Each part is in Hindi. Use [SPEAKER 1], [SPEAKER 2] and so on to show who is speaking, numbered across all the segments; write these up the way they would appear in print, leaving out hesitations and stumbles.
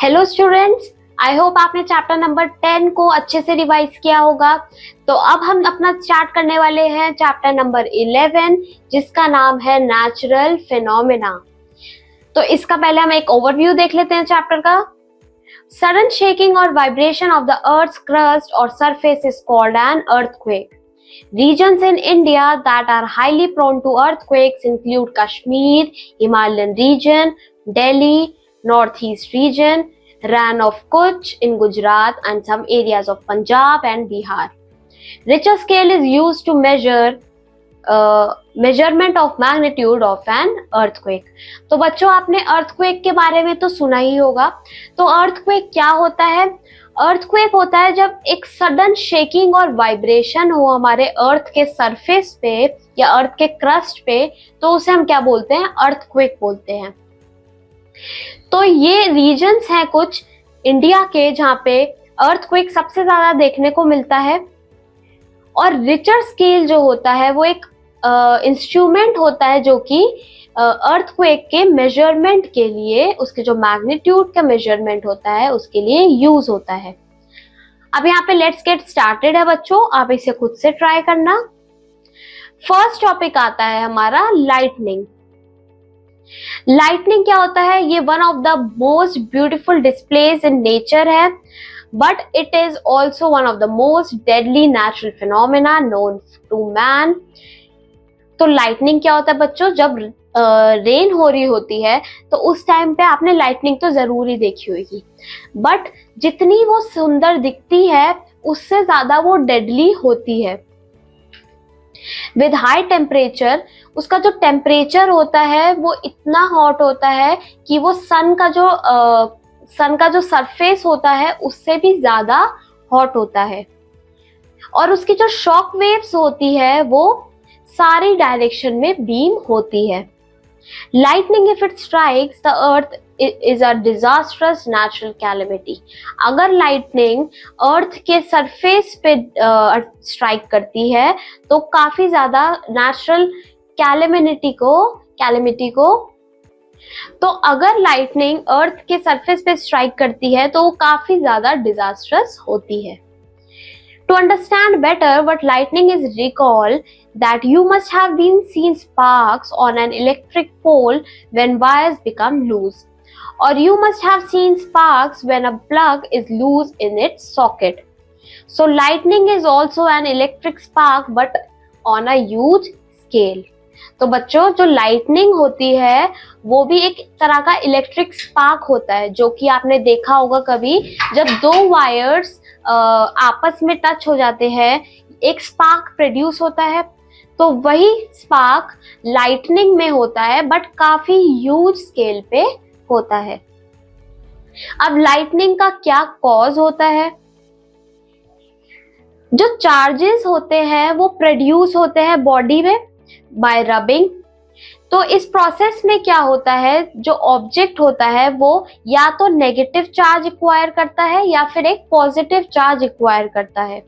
[SPEAKER 1] हेलो स्टूडेंट्स, आई होप आपने चैप्टर नंबर 10 को अच्छे से रिवाइज किया होगा। तो अब हम अपना स्टार्ट करने वाले हैं चैप्टर नंबर 11, जिसका नाम है नेचुरल फिनोमेना। तो इसका पहले हम एक ओवरव्यू देख लेते हैं चैप्टर का। सडन शेकिंग और vibration of the earth's crust or surface is called an earthquake. Regions in India that are highly prone to earthquakes include Kashmir, Himalayan region, Delhi, Northeast region, Rann of Kutch in Gujarat, and some areas of Punjab and Bihar. Richter scale is used to measurement of magnitude of an earthquake. तो बच्चों, आपने earthquake के बारे में तो सुना ही होगा। तो earthquake क्या होता है? earthquake होता है जब एक सडन शेकिंग और वाइब्रेशन हो हमारे अर्थ के सरफेस पे या अर्थ के क्रस्ट पे, तो उसे हम क्या बोलते हैं? earthquake बोलते हैं। तो ये रीजन्स हैं कुछ इंडिया के जहाँ पे अर्थक्वेक सबसे ज्यादा देखने को मिलता है। और रिचर स्केल जो होता है वो एक इंस्ट्रूमेंट होता है जो कि अर्थक्वेक के मेजरमेंट के लिए, उसके जो मैग्नीट्यूड का मेजरमेंट होता है उसके लिए यूज होता है। अब यहाँ पे लेट्स गेट स्टार्टेड है बच्चों, आप इसे खुद से ट्राई करना। फर्स्ट टॉपिक आता है हमारा लाइटनिंग। लाइटनिंग क्या होता है? ये one of the most beautiful displays in nature है, but it is also one of the most deadly natural phenomena known to man. तो लाइटनिंग क्या होता है बच्चों? जब रेन हो रही होती है तो उस टाइम पे आपने लाइटनिंग तो जरूर ही देखी होगी, बट जितनी वो सुंदर दिखती है उससे ज्यादा वो डेडली होती है। विद हाई टेम्परेचर, उसका जो टेम्परेचर होता है वो इतना हॉट होता है कि वो सन का जो सरफेस होता है उससे भी ज्यादा हॉट होता है। और उसकी जो शॉक वेव्स होती है वो सारी डायरेक्शन में बीम होती है। Lightning, if it strikes the earth, is a disastrous natural calamity. अगर लाइटनिंग अर्थ के सरफेस पे स्ट्राइक करती है तो काफी ज्यादा नेचुरल कैलेमिटी को तो अगर लाइटनिंग अर्थ के सरफेस पे स्ट्राइक करती है तो वो काफी ज्यादा डिजास्ट्रस होती है। To understand better what lightning is, recall that you must have been seen sparks on an electric pole when wires become loose, or you must have seen sparks when a plug is loose in its socket. So lightning is also an electric spark but on a huge scale. तो बच्चों, जो लाइटनिंग होती है वो भी एक तरह का इलेक्ट्रिक स्पार्क होता है, जो कि आपने देखा होगा कभी जब दो वायर्स आपस में टच हो जाते हैं, एक स्पार्क प्रोड्यूस होता है। तो वही स्पार्क लाइटनिंग में होता है बट काफी ह्यूज स्केल पे होता है। अब लाइटनिंग का क्या कॉज होता है? जो चार्जेस होते हैं वो प्रोड्यूस होते हैं बॉडी में बाय रबिंग। तो इस प्रोसेस में क्या होता है, जो ऑब्जेक्ट होता है वो या तो नेगेटिव चार्ज एक्वायर करता है या फिर एक पॉजिटिव चार्ज एक्वायर करता है।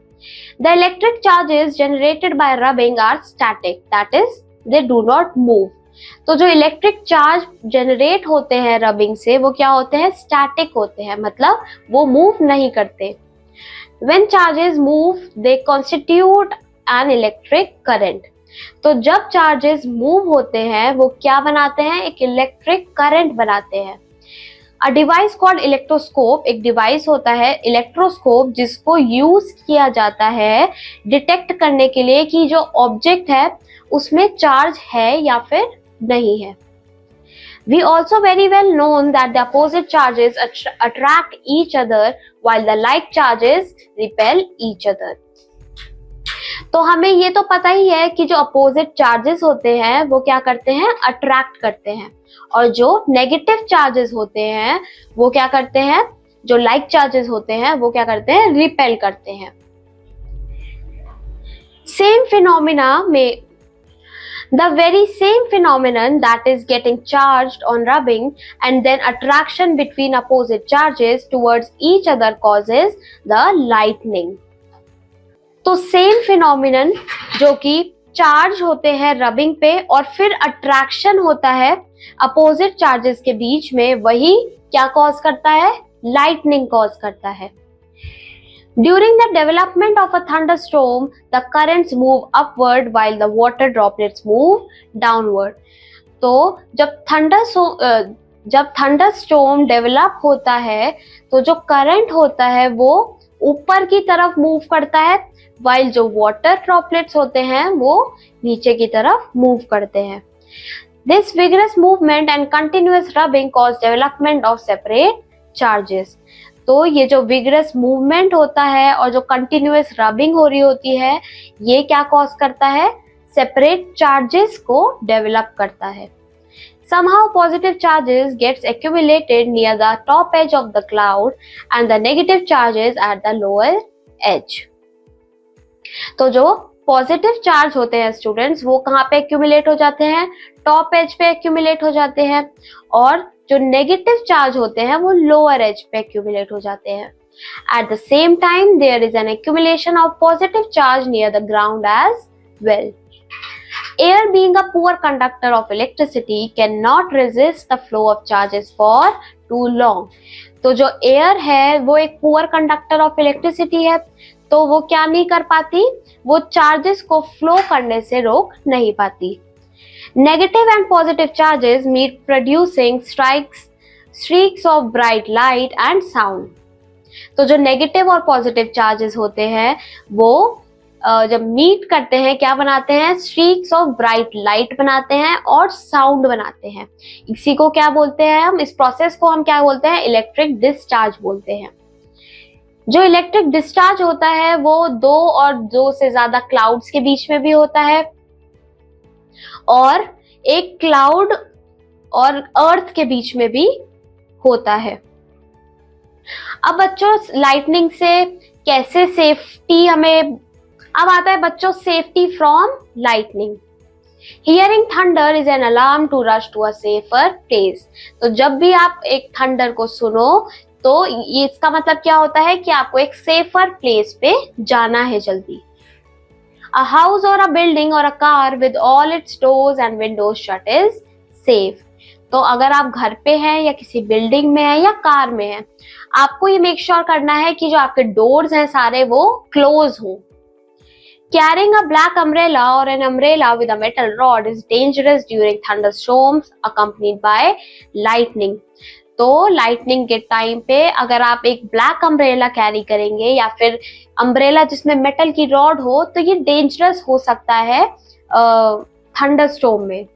[SPEAKER 1] The electric charges generated by rubbing are static, that is they do not move. तो जो इलेक्ट्रिक चार्ज जनरेट होते हैं रबिंग से वो क्या होते हैं? स्टैटिक होते हैं, मतलब वो मूव नहीं करते। When charges move they constitute an electric current. तो जब चार्जेस मूव होते हैं वो क्या बनाते हैं? एक इलेक्ट्रिक करंट बनाते हैं। अ डिवाइस कॉल्ड इलेक्ट्रोस्कोप, एक डिवाइस होता है इलेक्ट्रोस्कोप जिसको यूज किया जाता है डिटेक्ट करने के लिए कि जो ऑब्जेक्ट है उसमें चार्ज है या फिर नहीं है। We also very well known that the opposite charges attract each other while the like charges repel each other. तो हमें ये तो पता ही है कि जो अपोजिट चार्जेस होते हैं वो क्या करते हैं? अट्रैक्ट करते हैं, और जो नेगेटिव चार्जेस होते हैं वो क्या करते हैं? जो लाइक चार्जेस होते हैं वो क्या करते हैं? रिपेल करते हैं। सेम फिनोमिना में the very same phenomenon that is getting charged on rubbing and then attraction between opposite charges towards each other causes the lightning. तो सेम फिनोमिनन जो कि चार्ज होते हैं रबिंग पे और फिर अट्रैक्शन होता है अपोजिट चार्जेस के बीच में, वही क्या कॉज करता है? लाइटनिंग कॉज करता है। During the development of a thunderstorm, the currents move upward while the water droplets move downward. तो जब थंडरस्टॉर्म डेवलप होता है तो जो करंट होता है वो ऊपर की तरफ मूव करता है, while जो वाटर ड्रॉपलेट्स होते हैं वो नीचे की तरफ मूव करते हैं। This vigorous movement and continuous rubbing cause development of separate charges. तो ये जो विगरस मूवमेंट होता है और जो कंटिन्यूअस रबिंग हो रही होती है, ये क्या कॉज करता है? सेपरेट चार्जेस को डेवलप करता है। Somehow positive charges gets accumulated near the top edge of the cloud and the negative charges at the lower edge. तो जो पॉजिटिव चार्ज होते हैं स्टूडेंट्स, वो कहाँ पे एक्यूमुलेट हो जाते हैं? टॉप एज पे एक्यूमुलेट हो जाते हैं, और जो नेगेटिव चार्ज होते हैं वो लोअर एज पे एक्यूमुलेट हो जाते हैं। At the same time, there is an accumulation of positive charge near the ground as well. Air, being a poor conductor of electricity, cannot resist the flow of charges for too long. तो जो एयर है वो एक पुअर कंडक्टर ऑफ इलेक्ट्रिसिटी है, तो वो क्या नहीं कर पाती? वो चार्जेस को फ्लो करने से रोक नहीं पाती। Negative and positive charges meet producing streaks of bright light and sound. तो जो नेगेटिव और पॉजिटिव चार्जेस होते हैं वो जब मीट करते हैं क्या बनाते हैं? स्ट्रीक्स ऑफ ब्राइट लाइट बनाते हैं और साउंड बनाते हैं। इसी को क्या बोलते हैं हम? इस प्रोसेस को हम क्या बोलते हैं? इलेक्ट्रिक डिस्चार्ज बोलते हैं। जो इलेक्ट्रिक डिस्चार्ज होता है वो दो और दो से ज्यादा क्लाउड्स के बीच में भी होता है, और एक क्लाउड और अर्थ के बीच में भी होता है। अब बच्चों लाइटनिंग से कैसे सेफ्टी हमें, अब आता है बच्चों safety from lightning. Hearing thunder is an alarm to rush to a safer place. तो जब भी आप एक थंडर को सुनो तो ये इसका मतलब क्या होता है कि आपको एक सेफर प्लेस पे जाना है जल्दी। A house or a building or a car with all its doors and windows shut is safe. तो अगर आप घर पे हैं या किसी बिल्डिंग में हैं या कार में हैं, आपको ये मेक श्योर करना है कि जो आपके डोर्स हैं सारे वो क्लोज हो। Carrying a black umbrella or an umbrella with a metal rod is dangerous during thunderstorms accompanied by lightning. तो लाइटनिंग के टाइम पे अगर आप एक ब्लैक अम्ब्रेला कैरी करेंगे या फिर अम्ब्रेला जिसमें मेटल की रॉड हो, तो ये डेंजरस हो सकता है थंडरस्टॉर्म में।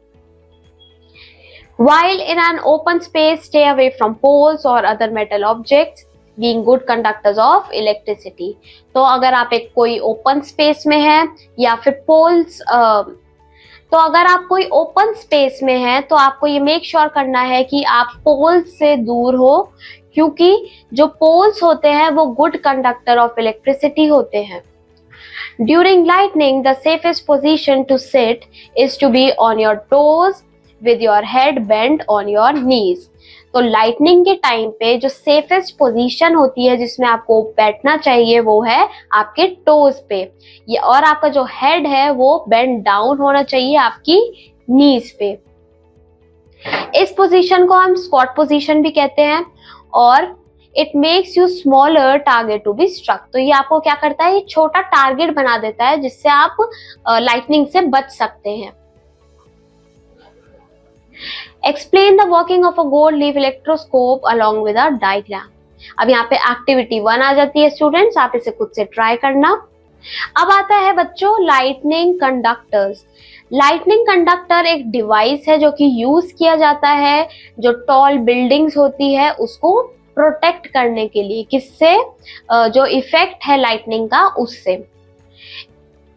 [SPEAKER 1] While in an open space, stay away from poles or other metal objects, being good conductors of electricity. तो अगर आप एक कोई ओपन स्पेस में है या फिर पोल्स, तो अगर आप कोई ओपन स्पेस में हैं तो आपको ये मेक श्योर करना है कि आप पोल्स से दूर हो, क्योंकि जो पोल्स होते हैं वो गुड कंडक्टर ऑफ इलेक्ट्रिसिटी होते हैं। During lightning the safest position to sit is to be on your toes with your head bend on your knees. तो लाइटनिंग के टाइम पे जो सेफेस्ट पोजीशन होती है जिसमें आपको बैठना चाहिए वो है आपके टोज पे, और आपका जो हेड है वो बेंड डाउन होना चाहिए आपकी नीज पे। इस पोजीशन को हम स्क्वाट पोजीशन भी कहते हैं, और it makes you smaller target to be struck. तो ये आपको क्या करता है? ये छोटा टारगेट बना देता है जिससे आप लाइटनिंग से बच सकते हैं। Explain the working of a gold leaf electroscope along with a diagram. अब यहाँ पे एक्टिविटी 1 आ जाती है स्टूडेंट्स, आप इसे खुद से ट्राई करना। अब आता है बच्चों लाइटनिंग कंडक्टर्स। लाइटनिंग कंडक्टर एक डिवाइस है जो कि यूज किया जाता है जो टॉल बिल्डिंग्स होती है उसको प्रोटेक्ट करने के लिए। किससे? जो इफेक्ट है लाइटनिंग का उससे।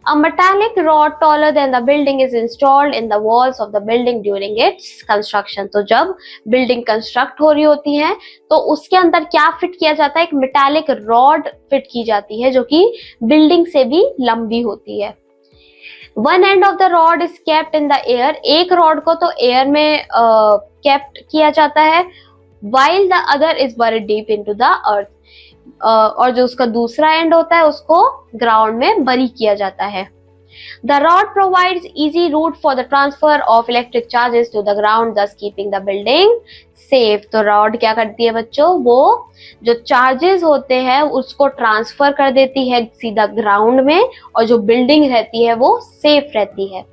[SPEAKER 1] A metallic rod taller than the building is installed in the walls of the building during its construction. तो जब बिल्डिंग कंस्ट्रक्ट हो रही होती है तो उसके अंदर क्या फिट किया जाता है? एक मेटालिक रॉड फिट की जाती है जो कि बिल्डिंग से भी लंबी होती है। One end of the rod is kept in the air. एक रॉड को तो एयर में केप्ट किया जाता है, while the other is buried deep into the earth. और जो उसका दूसरा एंड होता है उसको ग्राउंड में बरी किया जाता है। The rod provides easy route for the transfer of electric charges to the ground, thus keeping the building safe. तो रॉड क्या करती है बच्चों, वो जो चार्जेस होते हैं उसको ट्रांसफर कर देती है सीधा ग्राउंड में, और जो बिल्डिंग रहती है वो सेफ रहती है।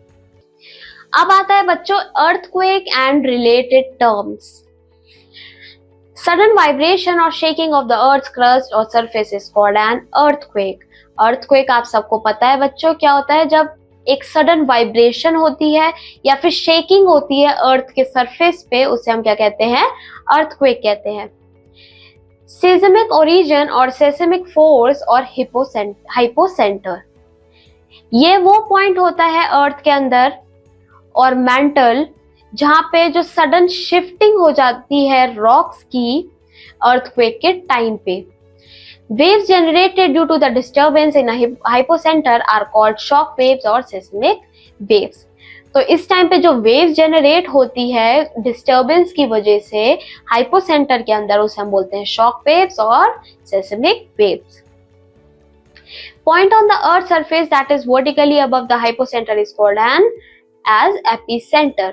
[SPEAKER 1] अब आता है बच्चों earthquake and related terms. Sudden vibration or shaking of the earth's crust or surface is called an earthquake. Earthquake आप सबको पता है बच्चों क्या होता है, जब एक सडन वाइब्रेशन होती है या फिर शेकिंग होती है अर्थ के सरफेस पे, उसे हम क्या कहते हैं, अर्थक्वेक कहते हैं। सेस्मिक ओरिजिन और सेस्मिक फोर्स और हाइपोसेंटर, ये वो पॉइंट होता है अर्थ के अंदर और मेंटल जहां पे जो सडन शिफ्टिंग हो जाती है रॉक्स की अर्थक्वेक के टाइम पे। Waves generated due to the disturbance in hypocentre are called shock waves और सेस्मिक वेव्स। तो इस टाइम पे जो वेव्स जनरेट होती है डिस्टर्बेंस की वजह से हाइपोसेंटर के अंदर, उसे हम बोलते हैं शॉक वेव्स और seismic waves. Point on the earth surface that is vertically above the hypocenter is called as epicenter.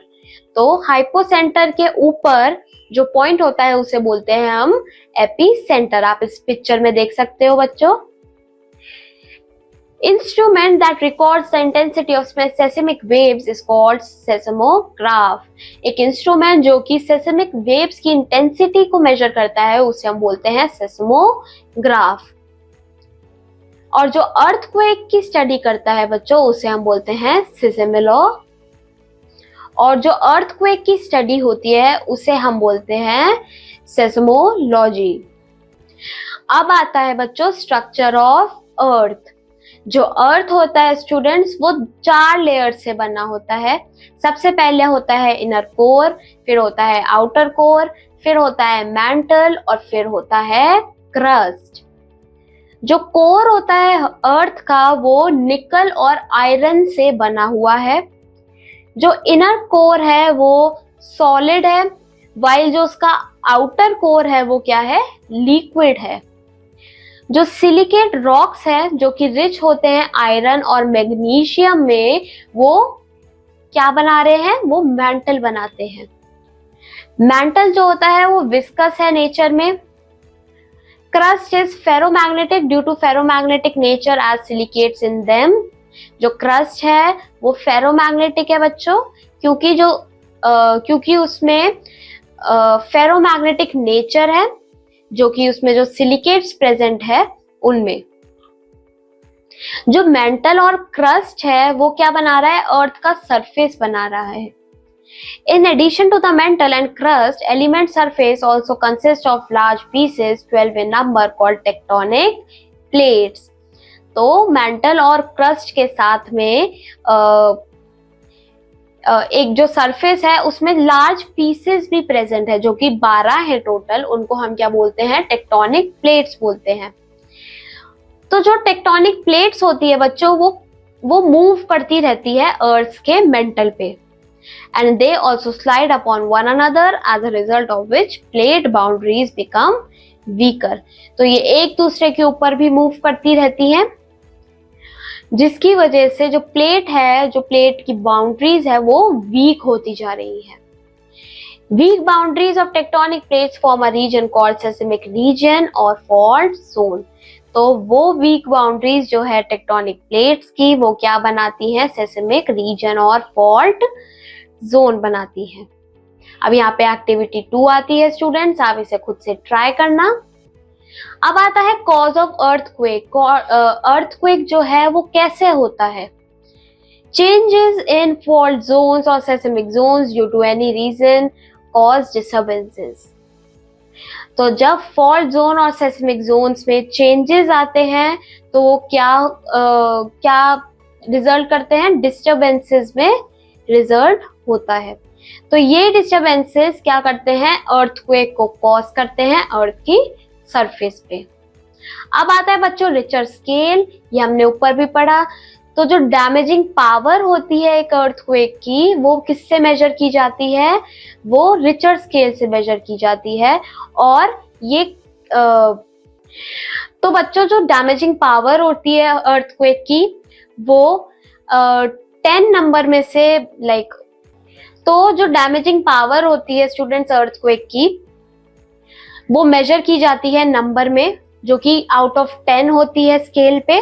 [SPEAKER 1] तो हाइपोसेंटर के ऊपर जो पॉइंट होता है उसे बोलते हैं हम एपीसेंटर। आप इस पिक्चर में देख सकते हो बच्चों। Instrument that records the intensity of seismic waves is called seismograph. एक इंस्ट्रूमेंट जो कि सेस्मिक वेव्स की इंटेंसिटी को मेजर करता है उसे हम बोलते हैं सेस्मोग्राफ। और जो अर्थक्वेक की स्टडी करता है बच्चों उसे हम बोलते हैं सिस्मोलॉजी। और जो अर्थक्वेक की स्टडी होती है उसे हम बोलते हैं सेस्मोलॉजी। अब आता है बच्चों स्ट्रक्चर ऑफ अर्थ। जो अर्थ होता है स्टूडेंट्स वो 4 लेयर से बना होता है। सबसे पहले होता है इनर कोर, फिर होता है आउटर कोर, फिर होता है मैंटल और फिर होता है क्रस्ट। जो कोर होता है अर्थ का वो निकल और आयरन से बना हुआ है। जो इनर कोर है वो सॉलिड है, वाइल जो उसका आउटर कोर है वो क्या है, लिक्विड है। जो सिलिकेट रॉक्स है जो कि रिच होते हैं आयरन और मैग्नीशियम में, वो क्या बना रहे हैं, वो मैंटल बनाते हैं। मैंटल जो होता है वो विस्कस है नेचर में। Crust is ferromagnetic due to ferromagnetic nature as silicates in them. जो क्रस्ट है वो फेरोमैग्नेटिक है बच्चों, क्योंकि उसमें फेरोमैग्नेटिक नेचर है, जो कि उसमें जो सिलिकेट्स प्रेजेंट है उनमें। जो मेंटल और क्रस्ट है वो क्या बना रहा है, अर्थ का सरफेस बना रहा है। In addition to the mantle and crust, element surface also consists of large pieces, 12 in number, called tectonic plates. तो मेंटल और क्रस्ट के साथ में एक जो सरफेस है उसमें लार्ज पीसेस भी प्रेजेंट है, जो कि 12 है टोटल। उनको हम क्या बोलते हैं, टेक्टोनिक प्लेट्स बोलते हैं। तो जो टेक्टोनिक प्लेट्स होती है बच्चों वो मूव करती रहती है अर्थ के मेंटल पे, and they also slide upon one another, as a result of which plate boundaries become weaker. तो ये एक दूसरे के ऊपर भी मूव करती रहती हैं, जिसकी वजह से जो प्लेट है, जो प्लेट की बाउंड्रीज है वो वीक होती जा रही है। Weak boundaries of tectonic plates form a region called seismic region और fault zone. तो वो वीक बाउंड्रीज जो है टेक्टोनिक प्लेट्स की वो क्या बनाती है, सेस्मिक रीजन और फॉल्ट जोन बनाती है। अब यहाँ पे एक्टिविटी 2 आती है स्टूडेंट्स, आप इसे खुद से ट्राई करना। अब आता है कॉज ऑफ अर्थक्वेक। अर्थक्वेक जो है वो कैसे होता है, चेंजेस इन फॉल्ट जोन्स और seismic zones due to any reason cause disturbances. तो जब फॉल्ट जोन और सेस्मिक जोन्स में चेंजेस आते हैं तो वो क्या रिजल्ट करते हैं, डिस्टर्बेंसेस में रिजल्ट होता है। तो ये डिस्टर्बेंसेस क्या करते हैं, अर्थक्वेक को कॉज करते हैं अर्थ की सरफेस पे। अब आता है बच्चों रिचर स्केल, ये हमने ऊपर भी पढ़ा। तो जो डैमेजिंग पावर होती है एक अर्थक्वेक की वो किससे मेजर की जाती है, वो रिचर स्केल से मेजर की जाती है। और ये तो बच्चों जो डैमेजिंग पावर होती है अर्थक्वेक की वो 10 नंबर में से लाइक, तो जो डैमेजिंग पावर होती है स्टूडेंट्स अर्थक्वेक की, वो मेजर की जाती है नंबर में, जो कि आउट ऑफ 10 होती है स्केल पे,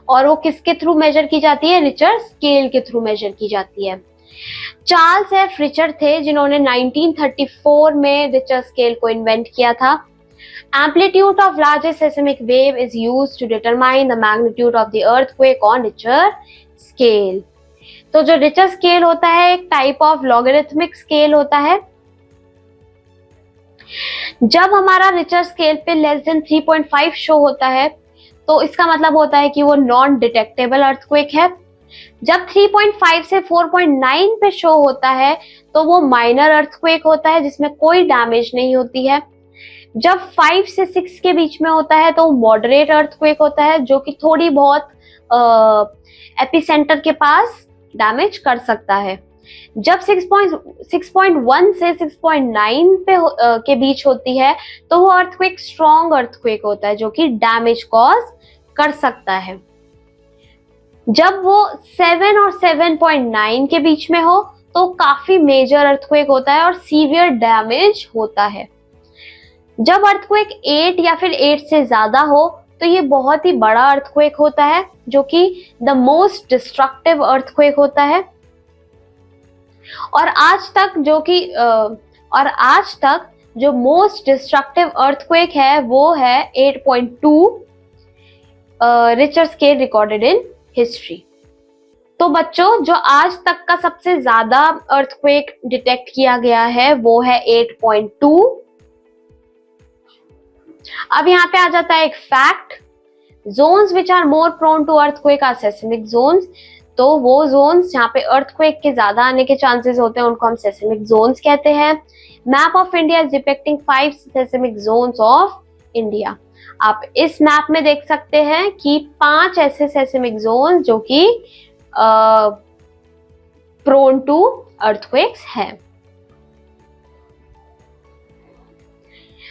[SPEAKER 1] और वो किसके थ्रू मेजर की जाती है? रिचर स्केल के थ्रू मेजर की जाती है। चार्ल्स एफ रिचर थे जिन्होंने 1934 में रिचर स्केल को इन्वेंट किया था। Amplitude of largest seismic wave is used to determine the magnitude of the earthquake on Richter scale. तो जो रिचर स्केल होता है एक टाइप ऑफ लॉगरिथमिक स्केल होता है। जब हमारा रिचर स्केल पे लेस देन 3.5 शो होता है तो इसका मतलब होता है कि वो नॉन डिटेक्टेबल अर्थक्वेक है। जब 3.5 से 4.9 पे शो होता है तो वो माइनर अर्थक्वेक होता है जिसमें कोई डैमेज नहीं होती है। जब 5 से 6 के बीच में होता है तो मॉडरेट अर्थक्वेक होता है, जो कि थोड़ी बहुत एपिसेंटर के पास डैमेज कर सकता है। जब 6.1 से 6.9 पे के बीच होती है तो वो अर्थक्वेक स्ट्रॉन्ग अर्थक्वेक होता है, जो कि डैमेज कॉज कर सकता है। जब वो 7 और 7.9 के बीच में हो तो काफी मेजर अर्थक्वेक होता है और सीवियर डैमेज होता है। जब अर्थक्वेक 8 या फिर 8 से ज्यादा हो तो ये बहुत ही बड़ा अर्थक्वेक होता है, जो कि द मोस्ट डिस्ट्रक्टिव अर्थक्वेक होता है। और आज तक जो मोस्ट डिस्ट्रक्टिव अर्थक्वेक है वो है 8.2 Richter scale recorded in history. तो बच्चों, जो आज तक का सबसे ज्यादा अर्थक्वेक डिटेक्ट किया गया है वो है 8.2। अब यहाँ पे आ जाता है एक fact, zones which are more prone to earthquake are seismic zones. तो वो जोन्स जहाँ पे अर्थक्वेक के ज्यादा आने के चांसेस होते हैं उनको हम सेस्मिक जोन्स कहते हैं। Map of India is depicting 5 seismic zones of India. आप इस मैप में देख सकते हैं कि 5 ऐसे सेस्मिक जोन जो कि प्रोन टू अर्थक्वेक्स है।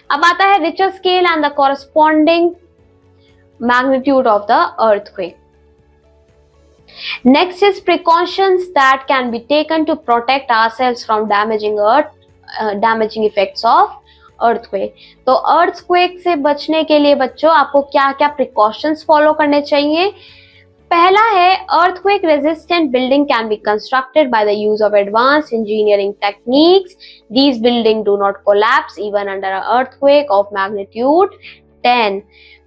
[SPEAKER 1] अब आता है Richter scale and the corresponding magnitude of the earthquake. Next is precautions that can be taken to protect ourselves from damaging effects of earthquake. तो earthquake से बचने के लिए बच्चों आपको क्या क्या precautions follow करने चाहिए? पहला है earthquake resistant building can be constructed by the use of advanced engineering techniques. These buildings do not collapse even under an earthquake of magnitude 10.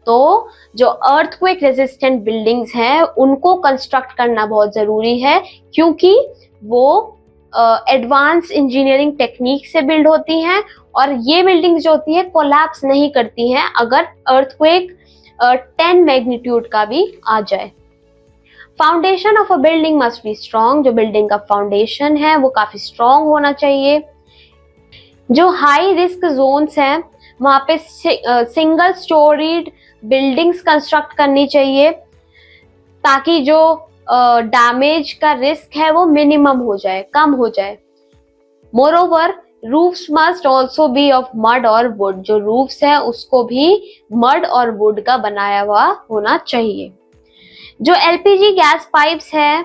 [SPEAKER 1] तो जो अर्थक्वेक रेजिस्टेंट बिल्डिंग्स हैं उनको कंस्ट्रक्ट करना बहुत जरूरी है, क्योंकि वो एडवांस इंजीनियरिंग टेक्निक से बिल्ड होती हैं और ये बिल्डिंग्स जो होती है कोलैप्स नहीं करती हैं अगर अर्थक्वेक 10 मैग्नीट्यूड का भी आ जाए। Foundation of a building must be strong. जो बिल्डिंग का फाउंडेशन है वो काफी स्ट्रॉन्ग होना चाहिए। जो हाई रिस्क जोन्स हैं वहां पे सिंगल स्टोरीड बिल्डिंग्स कंस्ट्रक्ट करनी चाहिए ताकि जो डैमेज का रिस्क है वो मिनिमम हो जाए, कम हो जाए। Moreover roofs must also be of mud और वुड। जो रूफ्स है उसको भी मड और वुड का बनाया हुआ होना चाहिए। जो एलपीजी गैस पाइप्स है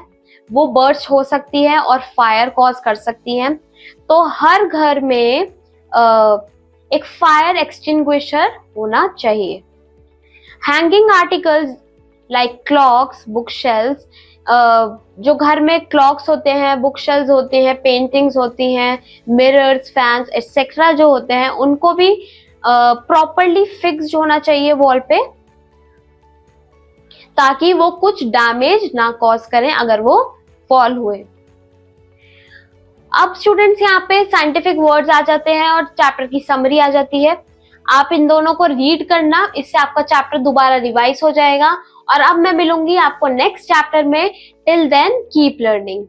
[SPEAKER 1] वो बर्स्ट हो सकती है और फायर कॉज कर सकती है, तो हर घर में एक फायर एक्सटिंग्विशर होना चाहिए। Hanging articles like clocks, book shelves, जो घर में क्लॉक्स होते हैं, बुक शेल्व्स होते हैं, पेंटिंग्स होती हैं, मिरर्स, फैंस एक्सेट्रा जो होते हैं उनको भी प्रॉपरली फिक्स्ड होना चाहिए वॉल पे, ताकि वो कुछ डैमेज ना कॉज करें अगर वो फॉल हुए। अब स्टूडेंट्स यहाँ पे साइंटिफिक वर्ड्स आ जाते हैं और चैप्टर की समरी आ जाती है। आप इन दोनों को रीड करना, इससे आपका चैप्टर दोबारा रिवाइज हो जाएगा। और अब मैं मिलूंगी आपको नेक्स्ट चैप्टर में। Till then keep learning.